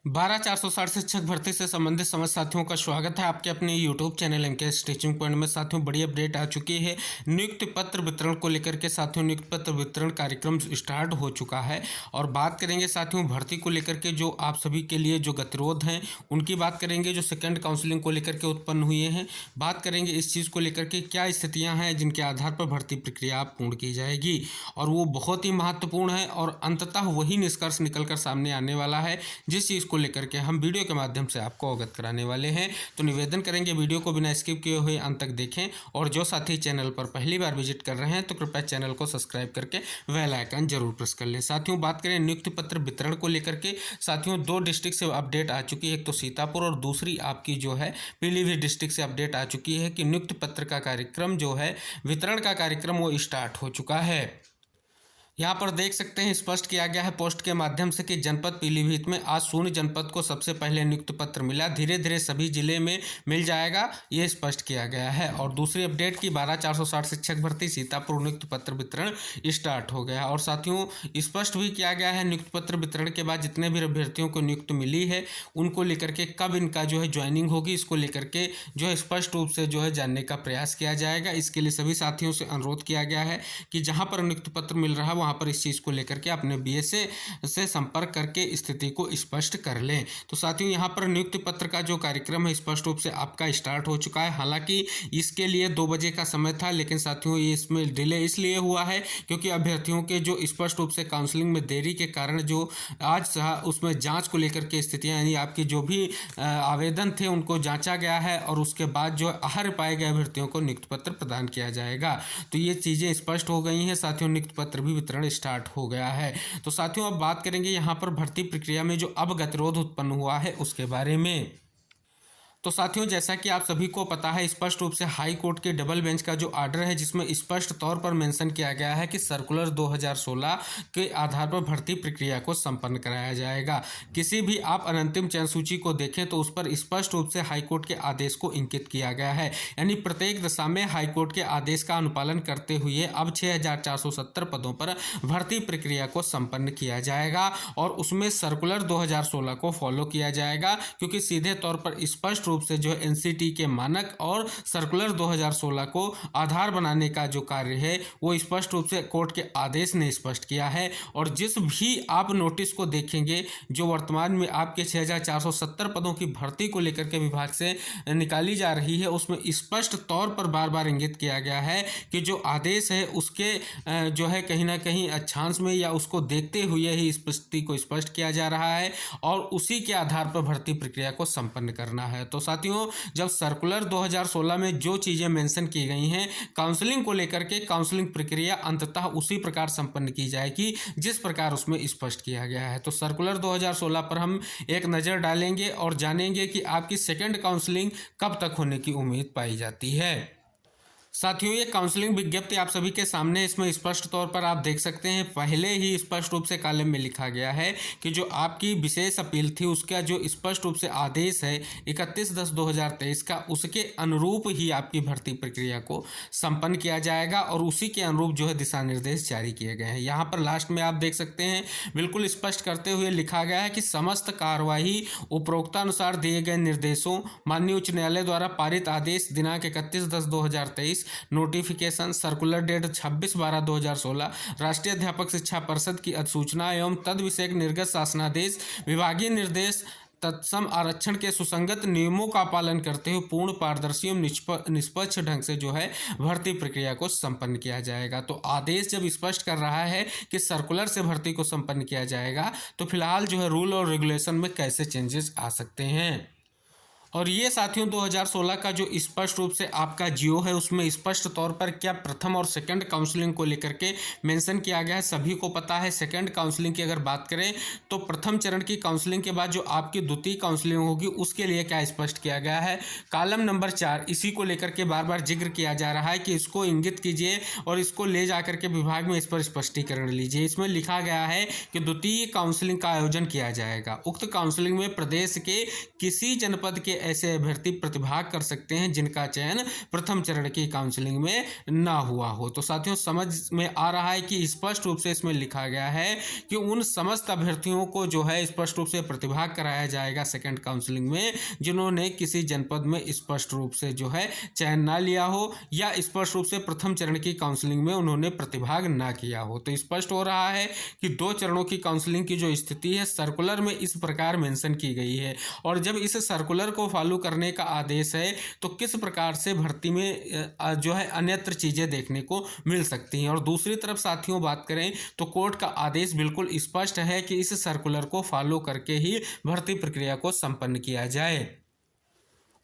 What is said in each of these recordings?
12,460 शिक्षक भर्ती से संबंधित समस्त साथियों का स्वागत है आपके अपने YouTube channel MK teaching point में। साथियों, बड़ी अपडेट आ चुकी है। नियुक्ति पत्र वितरण को लेकर के साथियों नियुक्ति पत्र वितरण कार्यक्रम स्टार्ट हो चुका है और बात करेंगे साथियों भर्ती को लेकर के जो आप सभी के लिए जो गतिरोध हैं उनकी बात करेंगे, जो सेकेंड काउंसलिंग को लेकर के उत्पन्न हुए हैं बात करेंगे इस चीज़ को लेकर के क्या स्थितियाँ हैं जिनके आधार पर भर्ती प्रक्रिया पूर्ण की जाएगी, और वो बहुत ही महत्वपूर्ण है और अंततः वही निष्कर्ष निकल कर सामने आने वाला है जिस चीज़ को लेकर के हम वीडियो के माध्यम से आपको अवगत कराने वाले हैं। तो निवेदन करेंगे वीडियो को बिना स्किप किए हुए अंत तक देखें, और जो साथी चैनल पर पहली बार विजिट कर रहे हैं तो कृपया चैनल को सब्सक्राइब करके बेल आइकन जरूर प्रेस कर लें। साथियों, बात करें नियुक्ति पत्र वितरण को लेकर के, साथियों दो डिस्ट्रिक्ट से अपडेट आ चुकी है, एक तो सीतापुर और दूसरी आपकी जो है पीलीभीत डिस्ट्रिक्ट से अपडेट आ चुकी है कि नियुक्ति पत्र का कार्यक्रम जो है वितरण का कार्यक्रम वो स्टार्ट हो चुका है। यहाँ पर देख सकते हैं स्पष्ट किया गया है पोस्ट के माध्यम से कि जनपद पीलीभीत में आज शून्य जनपद को सबसे पहले नियुक्ति पत्र मिला, धीरे धीरे सभी जिले में मिल जाएगा, ये स्पष्ट किया गया है। और दूसरी अपडेट की 12,460 शिक्षक भर्ती सीतापुर नियुक्ति पत्र वितरण स्टार्ट हो गया। और साथियों स्पष्ट भी किया गया है नियुक्ति पत्र वितरण के बाद जितने भी अभ्यर्थियों को नियुक्ति मिली है उनको लेकर के कब इनका जो है ज्वाइनिंग होगी, इसको लेकर के जो है स्पष्ट रूप से जो है जानने का प्रयास किया जाएगा। इसके लिए सभी साथियों से अनुरोध किया गया है कि जहाँ पर नियुक्ति पत्र मिल रहा है वहाँ पर इस चीज़ को लेकर के अपने बीएसए से संपर्क करके स्थिति को स्पष्ट कर लें। तो साथियों यहाँ पर नियुक्ति पत्र का जो कार्यक्रम है स्पष्ट रूप से आपका स्टार्ट हो चुका है। हालांकि इसके लिए 2 बजे का समय था, लेकिन साथियों ये इसमें डिले इसलिए हुआ है क्योंकि अभ्यर्थियों के जो स्पष्ट रूप से काउंसलिंग में देरी के कारण जो आज उसमें जाँच को लेकर के स्थितियाँ, यानी आपकी जो भी आवेदन थे उनको जाँचा गया है और उसके बाद जो अहर्य पाए गए अभ्यर्थियों को नियुक्ति पत्र प्रदान किया जाएगा। तो ये चीज़ें स्पष्ट हो गई हैं साथियों, नियुक्ति पत्र भी वितरण स्टार्ट हो गया है। तो साथियों अब बात करेंगे यहाँ पर भर्ती प्रक्रिया में जो अब गतिरोध उत्पन्न हुआ है उसके बारे में। तो साथियों जैसा कि आप सभी को पता है स्पष्ट रूप से हाई कोर्ट के डबल बेंच का जो ऑर्डर है जिसमें स्पष्ट तौर पर मेंशन किया गया है कि सर्कुलर 2016 के आधार पर भर्ती प्रक्रिया को संपन्न कराया जाएगा। किसी भी आप अनंतिम चयन सूची को देखें तो उस पर स्पष्ट रूप से हाई कोर्ट के आदेश को इंगित किया गया है, यानी प्रत्येक दशा में हाई कोर्ट के आदेश का अनुपालन करते हुए अब 6,470 पदों पर भर्ती प्रक्रिया को संपन्न किया जाएगा और उसमें सर्कुलर 2016 को फॉलो किया जाएगा, क्योंकि सीधे तौर पर स्पष्ट रूप से जो एनसीटी के मानक और सर्कुलर 2016 को आधार बनाने का जो कार्य है वो स्पष्ट रूप से कोर्ट के आदेश ने स्पष्ट किया है। और जिस भी आप नोटिस को देखेंगे जो वर्तमान में आपके 6,470 पदों की भर्ती को लेकर के विभाग से निकाली जा रही है उसमें स्पष्ट तौर पर बार बार इंगित किया गया है कि जो आदेश है उसके जो है कहीं ना कहीं अक्षांश में या उसको देखते हुए ही स्थिति को स्पष्ट किया जा रहा है और उसी के आधार पर भर्ती प्रक्रिया को संपन्न करना है। तो साथियों जब सर्कुलर 2016 में जो चीज़ें मेंशन की गई हैं काउंसलिंग को लेकर के, काउंसलिंग प्रक्रिया अंततः उसी प्रकार संपन्न की जाएगी जिस प्रकार उसमें स्पष्ट किया गया है। तो सर्कुलर 2016 पर हम एक नज़र डालेंगे और जानेंगे कि आपकी सेकंड काउंसलिंग कब तक होने की उम्मीद पाई जाती है। साथियों ये काउंसलिंग विज्ञप्ति आप सभी के सामने, इसमें स्पष्ट तौर पर आप देख सकते हैं पहले ही स्पष्ट रूप से कॉलम में लिखा गया है कि जो आपकी विशेष अपील थी उसका जो स्पष्ट रूप से आदेश है 31/10/2023 का, उसके अनुरूप ही आपकी भर्ती प्रक्रिया को संपन्न किया जाएगा और उसी के अनुरूप जो है दिशा निर्देश जारी किए गए हैं। यहाँ पर लास्ट में आप देख सकते हैं बिल्कुल स्पष्ट करते हुए लिखा गया है कि समस्त कार्यवाही उपरोक्तानुसार दिए गए निर्देशों, माननीय उच्च न्यायालय द्वारा पारित आदेश दिनांक 31/10/2023, नोटिफिकेशन सर्कुलर डेट 26/12/2016, राष्ट्रीय अध्यापक शिक्षा परिषद की अधिसूचना एवं तद विषयक निर्गत शासनादेश, विभागीय निर्देश तत्सम आरक्षण के सुसंगत नियमों का पालन करते हुए पूर्ण पारदर्शी एवं निष्पक्ष ढंग से जो है भर्ती प्रक्रिया को संपन्न किया जाएगा। तो आदेश जब स्पष्ट कर रहा है कि सर्कुलर से भर्ती को संपन्न किया जाएगा तो फिलहाल जो है रूल और रेगुलेशन में कैसे चेंजेस आ सकते हैं। और ये साथियों 2016 का जो स्पष्ट रूप से आपका जियो है उसमें स्पष्ट तौर पर क्या प्रथम और सेकंड काउंसलिंग को लेकर के मेंशन किया गया है, सभी को पता है। सेकंड काउंसलिंग की अगर बात करें तो प्रथम चरण की काउंसलिंग के बाद जो आपकी द्वितीय काउंसलिंग होगी उसके लिए क्या स्पष्ट किया गया है, कॉलम नंबर 4 इसी को लेकर के बार बार जिक्र किया जा रहा है कि इसको इंगित कीजिए और इसको ले जा करके विभाग में इस पर स्पष्टीकरण लीजिए। इसमें लिखा गया है कि द्वितीय काउंसलिंग का आयोजन किया जाएगा। उक्त काउंसलिंग में प्रदेश के किसी जनपद के ऐसे अभ्यर्थी प्रतिभाग कर सकते हैं जिनका चयन प्रथम चरण की काउंसलिंग में ना हुआ हो। तो साथियों समझ में आ रहा है कि स्पष्ट रूप से इसमें लिखा गया है कि उन समस्त अभ्यर्थियों को जो है स्पष्ट रूप से प्रतिभाग कराया जाएगा सेकंड काउंसलिंग में जिन्होंने किसी जनपद में स्पष्ट रूप से जो है चयन ना लिया हो या स्पष्ट रूप से प्रथम चरण की काउंसलिंग में उन्होंने प्रतिभाग ना किया हो। तो स्पष्ट हो रहा है कि 2 चरणों की काउंसलिंग की जो स्थिति है सर्कुलर में इस प्रकार मेंशन की गई है, और जब इस सर्कुलर को फॉलो करने का आदेश है तो किस प्रकार से भर्ती में जो है अन्यत्र चीज़ें देखने को मिल सकती हैं। और दूसरी तरफ साथियों बात करें तो कोर्ट का आदेश बिल्कुल स्पष्ट है कि इस सर्कुलर को फॉलो करके ही भर्ती प्रक्रिया को संपन्न किया जाए।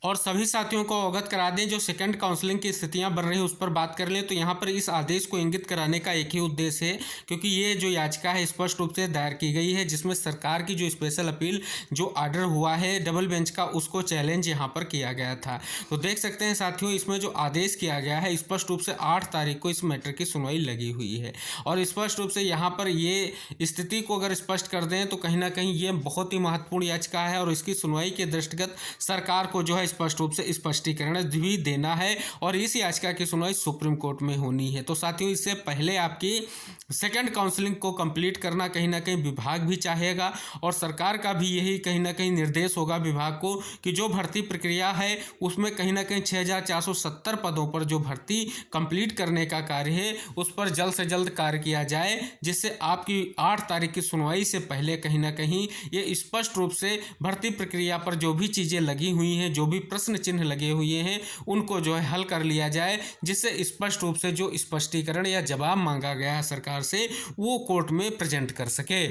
और सभी साथियों को अवगत करा दें जो सेकंड काउंसलिंग की स्थितियां बन रही हैं उस पर बात कर लें तो यहाँ पर इस आदेश को इंगित कराने का एक ही उद्देश्य है, क्योंकि ये जो याचिका है स्पष्ट रूप से दायर की गई है जिसमें सरकार की जो स्पेशल अपील जो ऑर्डर हुआ है डबल बेंच का उसको चैलेंज यहाँ पर किया गया था। तो देख सकते हैं साथियों इसमें जो आदेश किया गया है स्पष्ट रूप से 8 तारीख को इस मैटर की सुनवाई लगी हुई है, और स्पष्ट रूप से यहाँ पर ये स्थिति को अगर स्पष्ट कर दें तो कहीं ना कहीं ये बहुत ही महत्वपूर्ण याचिका है और इसकी सुनवाई के दृष्टिगत सरकार को जो है स्पष्ट रूप से स्पष्टीकरण भी देना है, और इस याचिका की सुनवाई सुप्रीम कोर्ट में होनी है। तो साथियों इससे पहले आपकी सेकंड काउंसलिंग को कंप्लीट करना कहीं ना कहीं विभाग भी चाहेगा, और सरकार का भी यही कहीं ना कहीं निर्देश होगा विभाग को कि जो भर्ती प्रक्रिया है उसमें कहीं ना कहीं 6470 पदों पर जो भर्ती कंप्लीट करने का कार्य है उस पर जल्द से जल्द कार्य किया जाए, जिससे आपकी 8 तारीख की सुनवाई से पहले कहीं ना कहीं ये स्पष्ट रूप से भर्ती प्रक्रिया पर जो भी चीज़ें लगी हुई हैं जो भी प्रश्न चिन्ह लगे हुए हैं उनको जो है हल कर लिया जाए, जिससे स्पष्ट रूप से जो स्पष्टीकरण या जवाब मांगा गया है सरकार से वो कोर्ट में प्रेजेंट कर सके।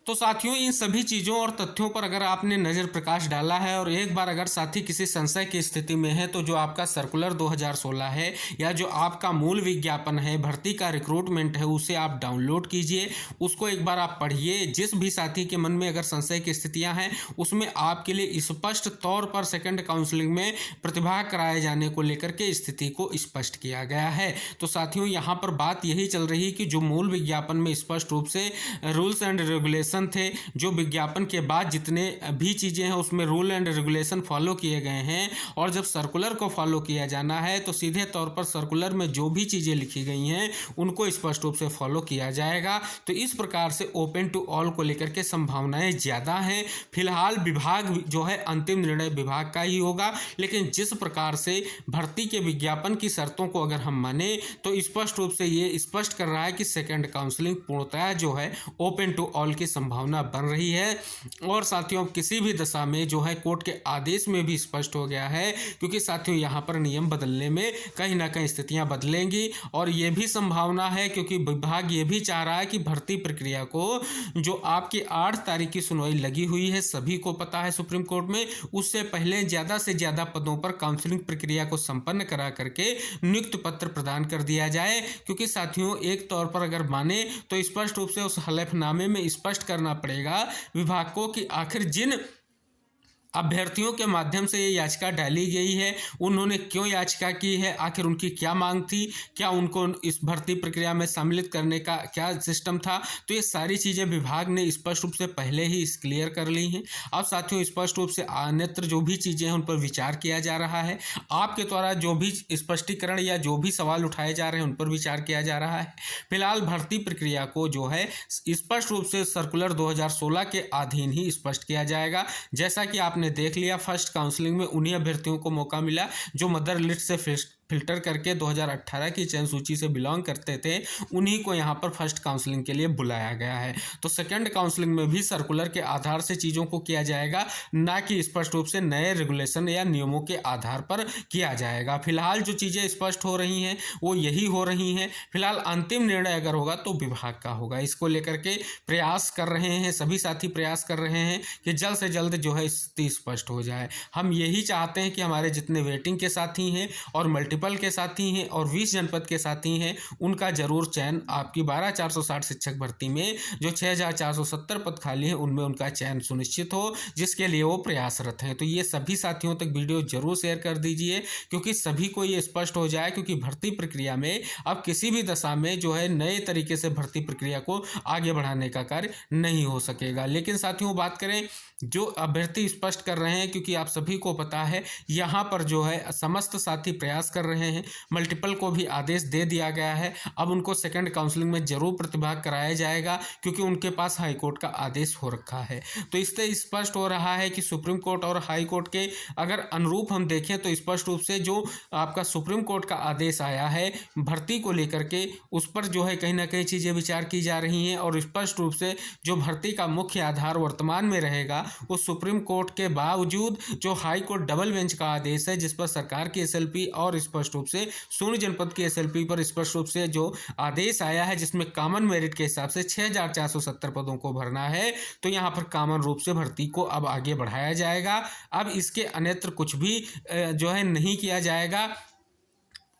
तो साथियों इन सभी चीज़ों और तथ्यों पर अगर आपने नज़र प्रकाश डाला है और एक बार अगर साथी किसी संशय की स्थिति में है तो जो आपका सर्कुलर 2016 है या जो आपका मूल विज्ञापन है भर्ती का रिक्रूटमेंट है उसे आप डाउनलोड कीजिए, उसको एक बार आप पढ़िए। जिस भी साथी के मन में अगर संशय की स्थितियां हैं उसमें आपके लिए स्पष्ट तौर पर सेकंड काउंसलिंग में प्रतिभाग कराए जाने को लेकर के स्थिति को स्पष्ट किया गया है। तो साथियों यहाँ पर बात यही चल रही कि जो मूल विज्ञापन में स्पष्ट रूप से रूल्स एंड रेगुलेशन थे, जो विज्ञापन के बाद जितने भी चीज़ें हैं उसमें रूल एंड रेगुलेशन फॉलो किए गए हैं, और जब सर्कुलर को फॉलो किया जाना है तो सीधे तौर पर सर्कुलर में जो भी चीज़ें लिखी गई हैं उनको स्पष्ट रूप से फॉलो किया जाएगा। तो इस प्रकार से ओपन टू ऑल को लेकर के संभावनाएं ज़्यादा हैं। फिलहाल विभाग जो है अंतिम निर्णय विभाग का ही होगा, लेकिन जिस प्रकार से भर्ती के विज्ञापन की शर्तों को अगर हम माने तो स्पष्ट रूप से ये स्पष्ट कर रहा है कि सेकेंड काउंसलिंग पूर्णतः जो है ओपन टू ऑल की संभावना बन रही है। और साथियों किसी भी दशा में जो है कोर्ट के आदेश में भी स्पष्ट हो गया है, क्योंकि साथियों यहाँ पर नियम बदलने में कहीं ना कहीं स्थितियाँ बदलेंगी, और ये भी संभावना है क्योंकि विभाग ये भी चाह रहा है कि भर्ती प्रक्रिया को जो आपकी 8 तारीख की सुनवाई लगी हुई है सभी को पता है सुप्रीम कोर्ट में, उससे पहले ज़्यादा से ज़्यादा पदों पर काउंसलिंग प्रक्रिया को संपन्न करा करके नियुक्ति पत्र प्रदान कर दिया जाए। क्योंकि साथियों एक तौर पर अगर माने तो स्पष्ट रूप से उस हलफनामे में स्पष्ट करना पड़ेगा विभाग को कि आखिर जिन अभ्यर्थियों के माध्यम से ये याचिका डाली गई है उन्होंने क्यों याचिका की है, आखिर उनकी क्या मांग थी, क्या उनको इस भर्ती प्रक्रिया में सम्मिलित करने का क्या सिस्टम था। तो ये सारी चीज़ें विभाग ने स्पष्ट रूप से पहले ही क्लियर कर ली हैं। अब साथियों स्पष्ट रूप से अन्यत्र जो भी चीज़ें हैं उन पर विचार किया जा रहा है, आपके द्वारा जो भी स्पष्टीकरण या जो भी सवाल उठाए जा रहे हैं उन पर विचार किया जा रहा है। फिलहाल भर्ती प्रक्रिया को जो है स्पष्ट रूप से सर्कुलर 2016 के अधीन ही स्पष्ट किया जाएगा। जैसा कि आपने देख लिया फर्स्ट काउंसलिंग में उन्हीं अभ्यर्थियों को मौका मिला जो मदर लिस्ट से फिल्टर करके 2018 की चयन सूची से बिलोंग करते थे, उन्हीं को यहाँ पर फर्स्ट काउंसलिंग के लिए बुलाया गया है। तो सेकंड काउंसलिंग में भी सर्कुलर के आधार से चीज़ों को किया जाएगा, ना कि स्पष्ट रूप से नए रेगुलेशन या नियमों के आधार पर किया जाएगा। फिलहाल जो चीज़ें स्पष्ट हो रही हैं वो यही हो रही हैं। फिलहाल अंतिम निर्णय अगर होगा तो विभाग का होगा। इसको लेकर के प्रयास कर रहे हैं सभी साथी, प्रयास कर रहे हैं कि जल्द से जल्द जो है स्थिति स्पष्ट हो जाए। हम यही चाहते हैं कि हमारे जितने वेटिंग के साथी हैं और मल्टीपल के साथी हैं और 20 जनपद के साथी हैं उनका जरूर चयन आपकी 12460 शिक्षक भर्ती में जो 6470 पद खाली हैं उनमें उनका चयन सुनिश्चित हो, जिसके लिए वो प्रयासरत हैं। तो ये सभी साथियों तक वीडियो जरूर शेयर कर दीजिए क्योंकि सभी को ये स्पष्ट हो जाए, क्योंकि भर्ती प्रक्रिया में अब किसी भी दशा में जो है नए तरीके से भर्ती प्रक्रिया को आगे बढ़ाने का कार्य नहीं हो सकेगा। लेकिन साथियों बात करें जो अभ्यर्थी स्पष्ट कर रहे हैं, क्योंकि आप सभी को पता है यहाँ पर जो है समस्त साथी प्रयास कर रहे हैं, मल्टीपल को भी आदेश दे दिया गया है, अब उनको सेकंड काउंसलिंग में जरूर प्रतिभाग कराया जाएगा क्योंकि उनके पास हाई कोर्ट का आदेश हो रखा है। तो इससे स्पष्ट हो रहा है कि सुप्रीम कोर्ट और हाई कोर्ट के अगर अनुरूप हम देखें तो स्पष्ट रूप से जो आपका सुप्रीम कोर्ट का आदेश आया है भर्ती को लेकर के, उस पर जो है कहीं ना कहीं चीज़ें विचार की जा रही हैं और स्पष्ट रूप से जो भर्ती का मुख्य आधार वर्तमान में रहेगा वो सुप्रीम कोर्ट के बावजूद जो हाई कोर्ट डबल बेंच का आदेश है, जिस पर सरकार की एसएलपी और स्पष्ट रूप से शून्य जनपद की एसएलपी पर स्पष्ट रूप से जो आदेश आया है जिसमें कॉमन मेरिट के हिसाब से 6470 पदों को भरना है, तो यहाँ पर कॉमन रूप से भर्ती को अब आगे बढ़ाया जाएगा। अब इसके अन्यत्र कुछ भी जो है नहीं किया जाएगा।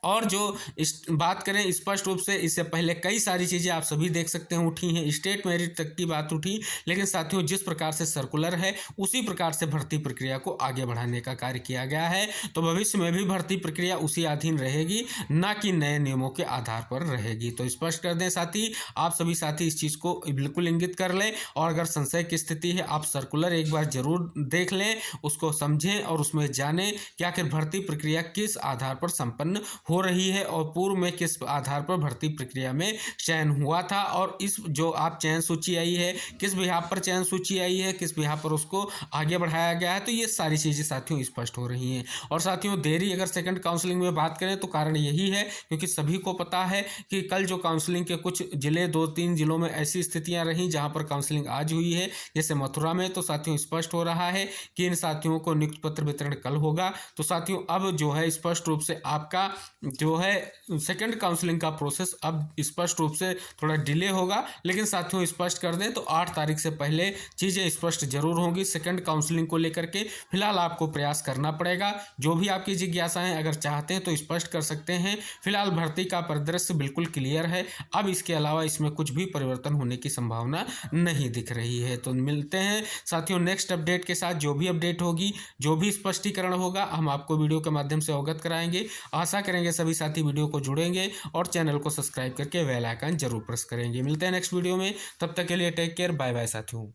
और जो इस बात करें स्पष्ट रूप से, इससे पहले कई सारी चीज़ें आप सभी देख सकते हैं उठी हैं, स्टेट मेरिट तक की बात उठी, लेकिन साथियों जिस प्रकार से सर्कुलर है उसी प्रकार से भर्ती प्रक्रिया को आगे बढ़ाने का कार्य किया गया है। तो भविष्य में भी भर्ती प्रक्रिया उसी अधीन रहेगी, ना कि नए नियमों के आधार पर रहेगी। तो स्पष्ट कर दें साथी, आप सभी साथी इस चीज़ को बिल्कुल इंगित कर लें और अगर संशय की स्थिति है आप सर्कुलर एक बार जरूर देख लें, उसको समझें और उसमें जानें कि आखिर भर्ती प्रक्रिया किस आधार पर संपन्न हो रही है और पूर्व में किस आधार पर भर्ती प्रक्रिया में चयन हुआ था, और इस जो आप चयन सूची आई है किस बिहाफ पर चयन सूची आई है, किस बिहाफ पर उसको आगे बढ़ाया गया है। तो ये सारी चीज़ें साथियों स्पष्ट हो रही हैं। और साथियों देरी अगर सेकंड काउंसलिंग में बात करें तो कारण यही है क्योंकि सभी को पता है कि कल जो काउंसलिंग के कुछ जिले 2-3 जिलों में ऐसी स्थितियां रहीं जहां पर काउंसलिंग आज हुई है, जैसे मथुरा में, तो साथियों स्पष्ट हो रहा है कि इन साथियों को नियुक्ति पत्र वितरण कल होगा। तो साथियों अब जो है स्पष्ट रूप से आपका जो है सेकंड काउंसलिंग का प्रोसेस अब स्पष्ट रूप से थोड़ा डिले होगा, लेकिन साथियों स्पष्ट कर दें तो 8 तारीख से पहले चीज़ें स्पष्ट जरूर होंगी सेकंड काउंसलिंग को लेकर के। फिलहाल आपको प्रयास करना पड़ेगा, जो भी आपकी जिज्ञासाएं अगर चाहते हैं तो स्पष्ट कर सकते हैं। फिलहाल भर्ती का परिदृश्य बिल्कुल क्लियर है, अब इसके अलावा इसमें कुछ भी परिवर्तन होने की संभावना नहीं दिख रही है। तो मिलते हैं साथियों नेक्स्ट अपडेट के साथ, जो भी अपडेट होगी, जो भी स्पष्टीकरण होगा हम आपको वीडियो के माध्यम से अवगत कराएंगे। आशा करेंगे सभी साथी वीडियो को जुड़ेंगे और चैनल को सब्सक्राइब करके बेल आइकन जरूर प्रेस करेंगे। मिलते हैं नेक्स्ट वीडियो में, तब तक के लिए टेक केयर, बाय बाय साथियों।